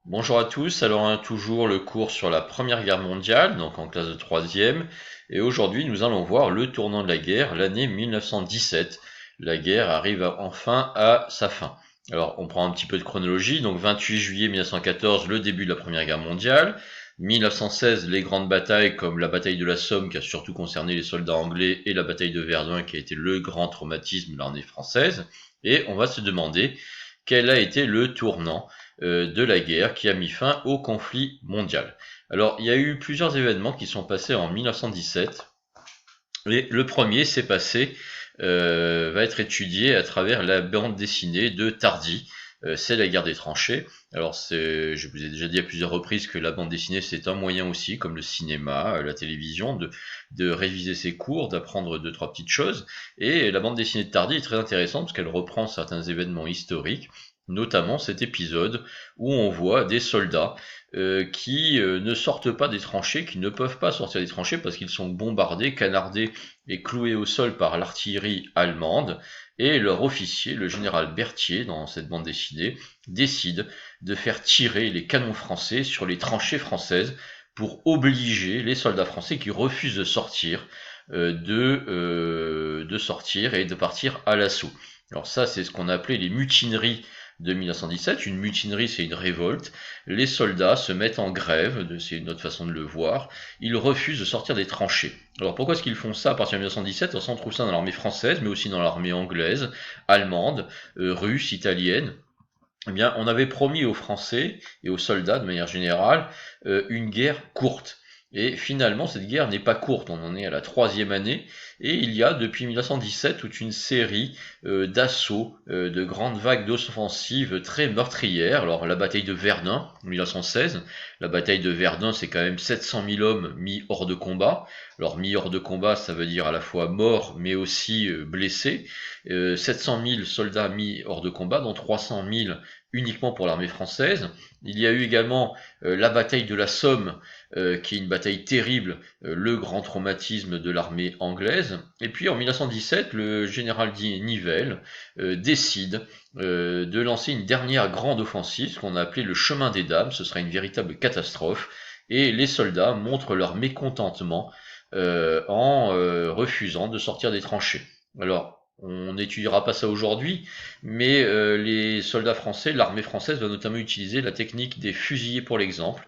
Bonjour à tous, alors on a toujours le cours sur la Première Guerre mondiale, donc en classe de troisième, et aujourd'hui nous allons voir le tournant de la guerre, l'année 1917. La guerre arrive enfin à sa fin. Alors on prend un petit peu de chronologie, donc 28 juillet 1914, le début de la Première Guerre mondiale, 1916, les grandes batailles comme la bataille de la Somme qui a surtout concerné les soldats anglais et la bataille de Verdun qui a été le grand traumatisme de l'armée française, et on va se demander quel a été le tournant de la guerre qui a mis fin au conflit mondial. Alors, il y a eu plusieurs événements qui sont passés en 1917. Et le premier s'est passé, va être étudié à travers la bande dessinée de Tardy. C'est la guerre des tranchées. Alors, je vous ai déjà dit à plusieurs reprises que la bande dessinée, c'est un moyen aussi, comme le cinéma, la télévision, de réviser ses cours, d'apprendre deux, trois petites choses. Et la bande dessinée de Tardy est très intéressante parce qu'elle reprend certains événements historiques, notamment cet épisode où on voit des soldats qui ne sortent pas des tranchées, qui ne peuvent pas sortir des tranchées parce qu'ils sont bombardés, canardés et cloués au sol par l'artillerie allemande. Et leur officier, le général Berthier, dans cette bande dessinée, décide de faire tirer les canons français sur les tranchées françaises pour obliger les soldats français qui refusent de sortir de sortir et de partir à l'assaut. Alors ça, c'est ce qu'on appelait les mutineries de 1917. Une mutinerie, c'est une révolte. Les soldats se mettent en grève, c'est une autre façon de le voir. Ils refusent de sortir des tranchées. Alors pourquoi est-ce qu'ils font ça à partir de 1917? On trouve ça dans l'armée française, mais aussi dans l'armée anglaise, allemande, russe, italienne. Eh bien, on avait promis aux Français et aux soldats, de manière générale, une guerre courte. Et finalement, cette guerre n'est pas courte, on en est à la troisième année, et il y a depuis 1917 toute une série d'assauts, de grandes vagues d'offensives très meurtrières. Alors la bataille de Verdun, 1916, la bataille de Verdun, c'est quand même 700 000 hommes mis hors de combat. Alors mis hors de combat, ça veut dire à la fois morts, mais aussi blessés. 700 000 soldats mis hors de combat, dont 300 000 uniquement pour l'armée française. Il y a eu également la bataille de la Somme, qui est une bataille terrible, le grand traumatisme de l'armée anglaise. Et puis en 1917, le général Nivelle décide de lancer une dernière grande offensive, ce qu'on a appelé le chemin des dames. Ce sera une véritable catastrophe. Et les soldats montrent leur mécontentement en refusant de sortir des tranchées. Alors, on n'étudiera pas ça aujourd'hui, mais les soldats français, l'armée française va notamment utiliser la technique des fusillés pour l'exemple.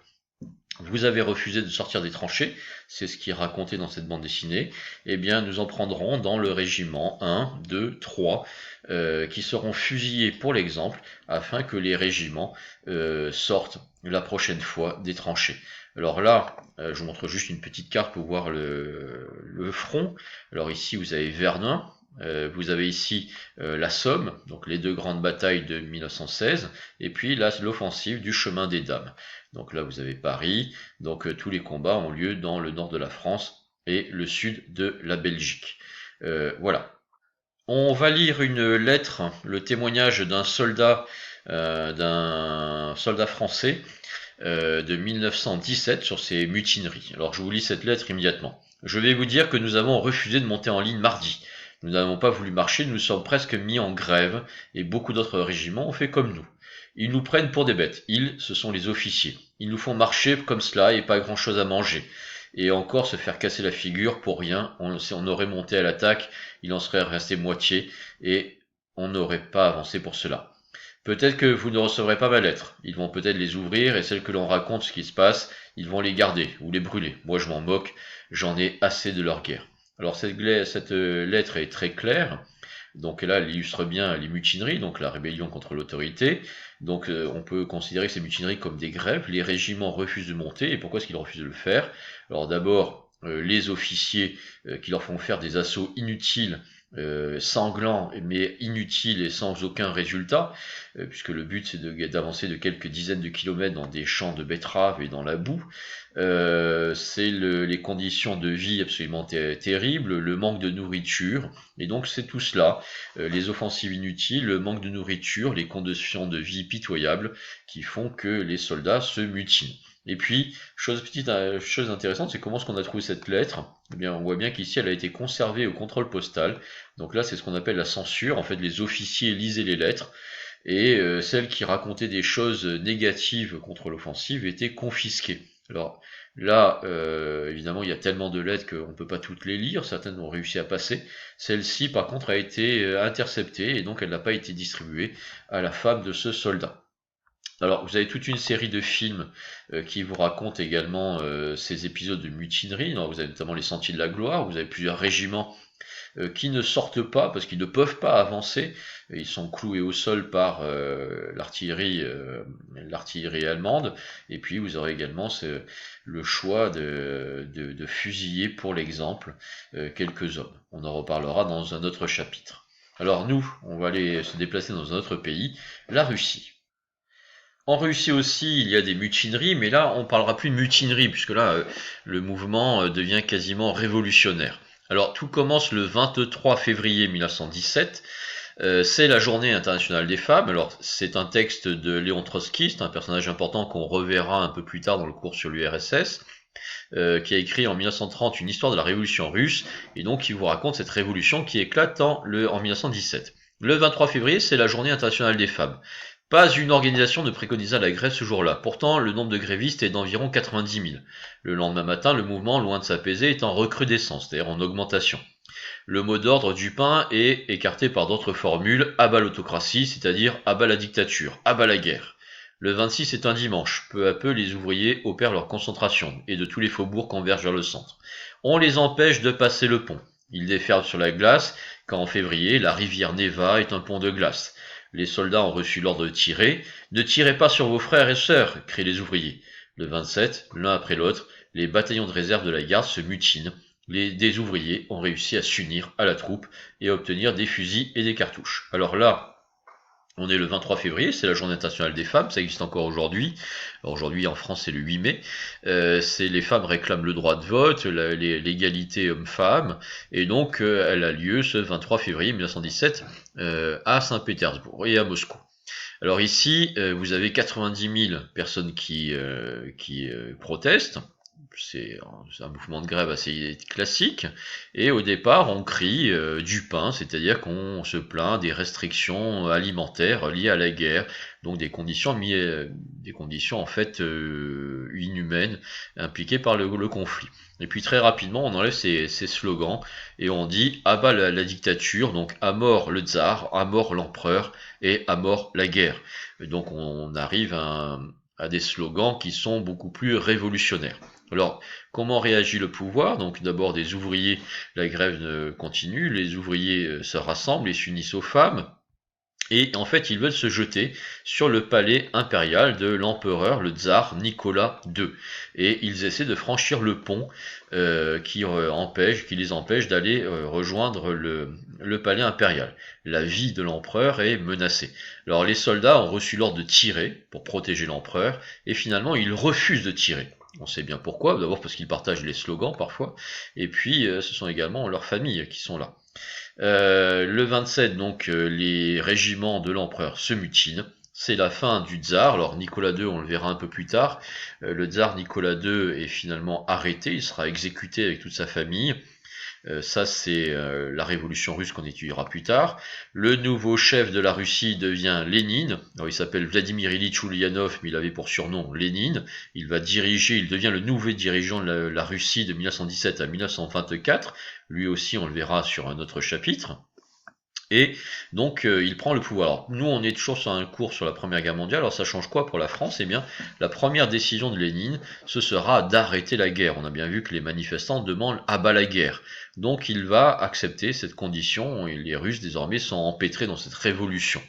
Vous avez refusé de sortir des tranchées, c'est ce qui est raconté dans cette bande dessinée. Eh bien, nous en prendrons dans le régiment 1, 2, 3, qui seront fusillés pour l'exemple, afin que les régiments sortent la prochaine fois des tranchées. Alors là, je vous montre juste une petite carte pour voir le front. Alors ici, vous avez Verdun, vous avez ici la Somme, donc les deux grandes batailles de 1916, et puis là, l'offensive du chemin des dames. Donc là, vous avez Paris. Donc tous les combats ont lieu dans le nord de la France et le sud de la Belgique. Voilà. On va lire une lettre, le témoignage d'un soldat français de 1917 sur ses mutineries. Alors je vous lis cette lettre immédiatement. Je vais vous dire que nous avons refusé de monter en ligne mardi. Nous n'avons pas voulu marcher, nous sommes presque mis en grève, et beaucoup d'autres régiments ont fait comme nous. Ils nous prennent pour des bêtes. Ils, ce sont les officiers. Ils nous font marcher comme cela et pas grand chose à manger. Et encore se faire casser la figure pour rien. Si on aurait monté à l'attaque, il en serait resté moitié et on n'aurait pas avancé pour cela. Peut-être que vous ne recevrez pas ma lettre. Ils vont peut-être les ouvrir et celles que l'on raconte ce qui se passe, ils vont les garder ou les brûler. Moi je m'en moque, j'en ai assez de leur guerre. Alors cette lettre est très claire. Donc là, elle illustre bien les mutineries, donc la rébellion contre l'autorité. Donc on peut considérer ces mutineries comme des grèves. Les régiments refusent de monter. Et pourquoi est-ce qu'ils refusent de le faire? Alors d'abord, les officiers qui leur font faire des assauts inutiles, sanglants, mais inutiles et sans aucun résultat, puisque le but c'est d'avancer de quelques dizaines de kilomètres dans des champs de betteraves et dans la boue. C'est les conditions de vie absolument terribles, le manque de nourriture, et donc c'est tout cela, les offensives inutiles, le manque de nourriture, les conditions de vie pitoyables qui font que les soldats se mutinent. Et puis, chose intéressante, c'est comment est-ce qu'on a trouvé cette lettre. Eh bien, on voit bien qu'ici, elle a été conservée au contrôle postal. Donc là, c'est ce qu'on appelle la censure. En fait, les officiers lisaient les lettres et celles qui racontaient des choses négatives contre l'offensive étaient confisquées. Alors là, évidemment, il y a tellement de lettres qu'on ne peut pas toutes les lire, certaines ont réussi à passer. Celle-ci, par contre, a été interceptée et donc elle n'a pas été distribuée à la femme de ce soldat. Alors, vous avez toute une série de films qui vous racontent également ces épisodes de mutinerie. Alors, vous avez notamment les Sentiers de la Gloire, vous avez plusieurs régiments qui ne sortent pas parce qu'ils ne peuvent pas avancer. Ils sont cloués au sol par l'artillerie allemande. Et puis vous aurez également le choix de fusiller, pour l'exemple, quelques hommes. On en reparlera dans un autre chapitre. Alors nous, on va aller se déplacer dans un autre pays, la Russie. En Russie aussi, il y a des mutineries, mais là, on parlera plus de mutinerie, puisque là, le mouvement devient quasiment révolutionnaire. Alors, tout commence le 23 février 1917. C'est la journée internationale des femmes. Alors, c'est un texte de Léon Trotsky, c'est un personnage important qu'on reverra un peu plus tard dans le cours sur l'URSS, qui a écrit en 1930 une histoire de la révolution russe, et donc qui vous raconte cette révolution qui éclate en 1917. Le 23 février, c'est la journée internationale des femmes. Pas une organisation ne préconisa la grève ce jour-là. Pourtant, le nombre de grévistes est d'environ 90 000. Le lendemain matin, le mouvement, loin de s'apaiser, est en recrudescence, c'est-à-dire en augmentation. Le mot d'ordre du pain est écarté par d'autres formules, à bas l'autocratie, c'est-à-dire à bas la dictature, à bas la guerre. Le 26 est un dimanche. Peu à peu, les ouvriers opèrent leur concentration, et de tous les faubourgs convergent vers le centre. On les empêche de passer le pont. Ils déferlent sur la glace, quand en février, la rivière Neva est un pont de glace. Les soldats ont reçu l'ordre de tirer. Ne tirez pas sur vos frères et sœurs, crient les ouvriers. Le 27, l'un après l'autre, les bataillons de réserve de la garde se mutinent. Des ouvriers ont réussi à s'unir à la troupe et à obtenir des fusils et des cartouches. Alors là, on est le 23 février, c'est la journée internationale des femmes, ça existe encore aujourd'hui. Aujourd'hui en France c'est le 8 mai. C'est les femmes réclament le droit de vote, l'égalité homme-femme, et donc elle a lieu ce 23 février 1917 à Saint-Pétersbourg et à Moscou. Alors ici, vous avez 90 000 personnes qui protestent. C'est un mouvement de grève assez classique. Et au départ, on crie du pain, c'est-à-dire qu'on se plaint des restrictions alimentaires liées à la guerre, donc des conditions en fait inhumaines impliquées par le conflit. Et puis très rapidement, on enlève ces slogans et on dit à bas la dictature, donc à mort le tsar, à mort l'empereur et à mort la guerre. Et donc on arrive à des slogans qui sont beaucoup plus révolutionnaires. Alors, comment réagit le pouvoir? Donc d'abord des ouvriers, la grève continue, les ouvriers se rassemblent et s'unissent aux femmes. Et en fait, ils veulent se jeter sur le palais impérial de l'empereur, le tsar Nicolas II. Et ils essaient de franchir le pont qui les empêche d'aller rejoindre le palais impérial. La vie de l'empereur est menacée. Alors les soldats ont reçu l'ordre de tirer pour protéger l'empereur, et finalement ils refusent de tirer. On sait bien pourquoi, d'abord parce qu'ils partagent les slogans parfois, et puis ce sont également leurs familles qui sont là. Le 27, donc, les régiments de l'empereur se mutinent. C'est la fin du tsar. Alors Nicolas II, on le verra un peu plus tard. Le tsar Nicolas II est finalement arrêté. Il sera exécuté avec toute sa famille. Ça, c'est la révolution russe qu'on étudiera plus tard. Le nouveau chef de la Russie devient Lénine. Alors, il s'appelle Vladimir Ilyich Ulyanov, mais il avait pour surnom Lénine. Il devient le nouveau dirigeant de la Russie de 1917 à 1924. Lui aussi, on le verra sur un autre chapitre. Et donc il prend le pouvoir. Alors, nous on est toujours sur un cours sur la Première Guerre mondiale, alors ça change quoi pour la France? Eh bien la première décision de Lénine, ce sera d'arrêter la guerre. On a bien vu que les manifestants demandent à bas la guerre. Donc il va accepter cette condition et les Russes désormais sont empêtrés dans cette révolution.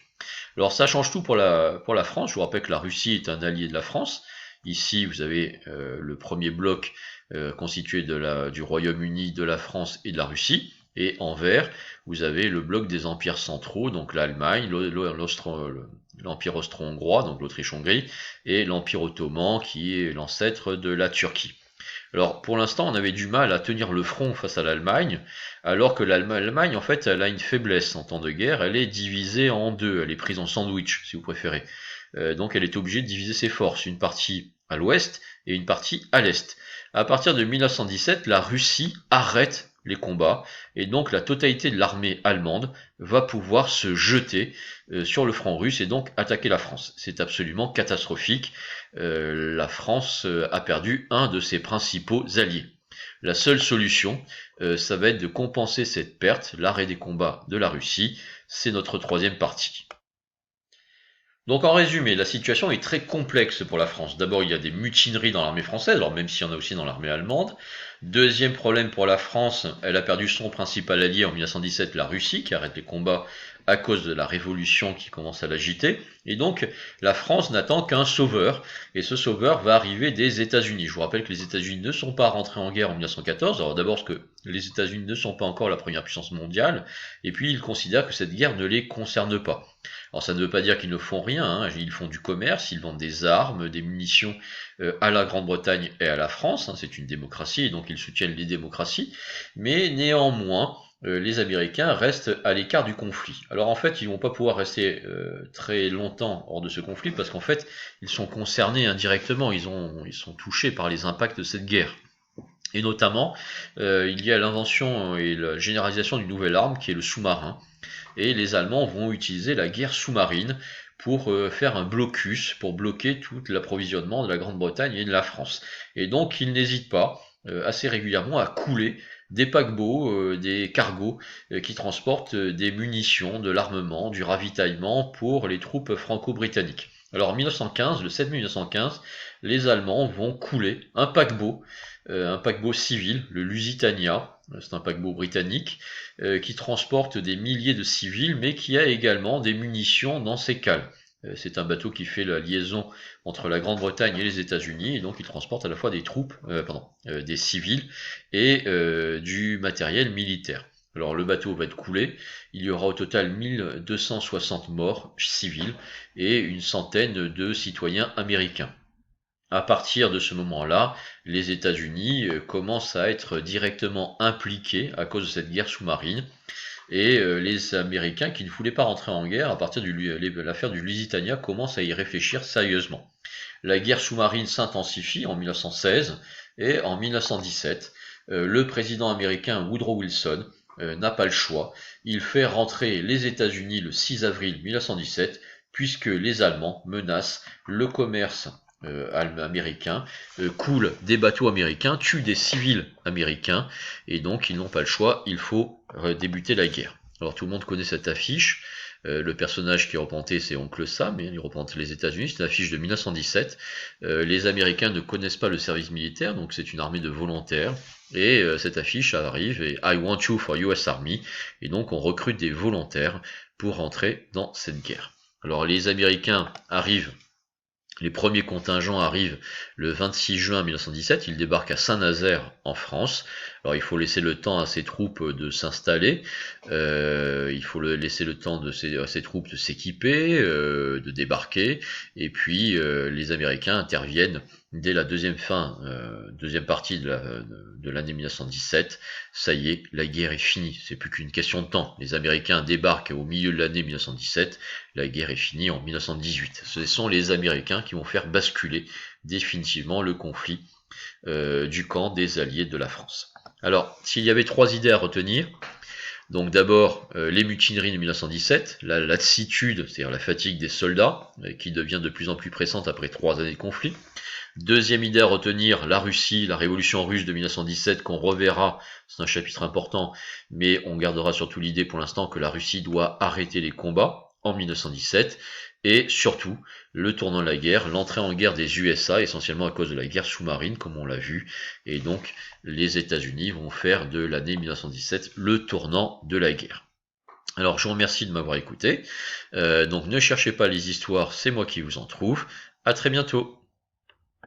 Alors ça change tout pour la France. Je vous rappelle que la Russie est un allié de la France. Ici vous avez le premier bloc constitué du Royaume-Uni, de la France et de la Russie. Et en vert, vous avez le bloc des empires centraux, donc l'Allemagne, l'Empire austro-hongrois, donc l'Autriche-Hongrie, et l'Empire ottoman, qui est l'ancêtre de la Turquie. Alors, pour l'instant, on avait du mal à tenir le front face à l'Allemagne, alors que l'Allemagne, en fait, elle a une faiblesse en temps de guerre, elle est divisée en deux, elle est prise en sandwich, si vous préférez. Donc, elle est obligée de diviser ses forces, une partie à l'ouest et une partie à l'est. À partir de 1917, la Russie arrête les combats, et donc la totalité de l'armée allemande va pouvoir se jeter sur le front russe et donc attaquer la France. C'est absolument catastrophique. La France a perdu un de ses principaux alliés. La seule solution, ça va être de compenser cette perte, l'arrêt des combats de la Russie. C'est notre troisième partie. Donc en résumé, la situation est très complexe pour la France. D'abord, il y a des mutineries dans l'armée française, alors même s'il y en a aussi dans l'armée allemande. Deuxième problème pour la France, elle a perdu son principal allié en 1917, la Russie, qui arrête les combats à cause de la révolution qui commence à l'agiter. Et donc, la France n'attend qu'un sauveur, et ce sauveur va arriver des États-Unis. Je vous rappelle que les États-Unis ne sont pas rentrés en guerre en 1914. Alors d'abord parce que les États-Unis ne sont pas encore la première puissance mondiale, et puis ils considèrent que cette guerre ne les concerne pas. Alors ça ne veut pas dire qu'ils ne font rien, hein. Ils font du commerce, ils vendent des armes, des munitions à la Grande-Bretagne et à la France, hein. C'est une démocratie et donc ils soutiennent les démocraties, mais néanmoins les Américains restent à l'écart du conflit. Alors en fait ils vont pas pouvoir rester très longtemps hors de ce conflit parce qu'en fait ils sont concernés indirectement, ils sont touchés par les impacts de cette guerre. Et notamment, il y a l'invention et la généralisation d'une nouvelle arme qui est le sous-marin. Et les Allemands vont utiliser la guerre sous-marine pour faire un blocus, pour bloquer tout l'approvisionnement de la Grande-Bretagne et de la France. Et donc ils n'hésitent pas assez régulièrement à couler des paquebots, des cargos qui transportent des munitions, de l'armement, du ravitaillement pour les troupes franco-britanniques. Alors en 1915, le 7 mai 1915, les Allemands vont couler un paquebot civil, le Lusitania, c'est un paquebot britannique, qui transporte des milliers de civils, mais qui a également des munitions dans ses cales. C'est un bateau qui fait la liaison entre la Grande-Bretagne et les États-Unis, et donc il transporte à la fois des troupes, des civils et du matériel militaire. Alors le bateau va être coulé, il y aura au total 1260 morts civils et une centaine de citoyens américains. À partir de ce moment-là, les États-Unis commencent à être directement impliqués à cause de cette guerre sous-marine. Et les Américains qui ne voulaient pas rentrer en guerre, à partir de l'affaire du Lusitania, commencent à y réfléchir sérieusement. La guerre sous-marine s'intensifie en 1916 et en 1917, le président américain Woodrow Wilson n'a pas le choix. Il fait rentrer les États-Unis le 6 avril 1917, puisque les Allemands menacent le commerce américain, coulent des bateaux américains, tuent des civils américains, et donc ils n'ont pas le choix, il faut débuter la guerre. Alors tout le monde connaît cette affiche, le personnage qui est représenté c'est Oncle Sam, il représente les États-Unis, c'est une affiche de 1917, les Américains ne connaissent pas le service militaire, donc c'est une armée de volontaires, et cette affiche arrive, et I want you for US Army, et donc on recrute des volontaires pour rentrer dans cette guerre. Alors les Américains arrivent, les premiers contingents arrivent le 26 juin 1917, ils débarquent à Saint-Nazaire en France. Alors il faut laisser le temps à ces troupes de s'installer, il faut laisser le temps à ces troupes de s'équiper, de débarquer, et puis les Américains interviennent dès la deuxième partie de l'année 1917. Ça y est, la guerre est finie, c'est plus qu'une question de temps. Les Américains débarquent au milieu de l'année 1917, la guerre est finie en 1918. Ce sont les Américains qui vont faire basculer définitivement le conflit du camp des alliés de la France. Alors, s'il y avait 3 idées à retenir, donc d'abord les mutineries de 1917, la lassitude, c'est-à-dire la fatigue des soldats, qui devient de plus en plus pressante après 3 années de conflit. Deuxième idée à retenir, la Russie, la révolution russe de 1917 qu'on reverra, c'est un chapitre important, mais on gardera surtout l'idée pour l'instant que la Russie doit arrêter les combats en 1917, et surtout le tournant de la guerre, l'entrée en guerre des USA, essentiellement à cause de la guerre sous-marine, comme on l'a vu, et donc les États-Unis vont faire de l'année 1917 le tournant de la guerre. Alors je vous remercie de m'avoir écouté, donc ne cherchez pas les histoires, c'est moi qui vous en trouve, à très bientôt.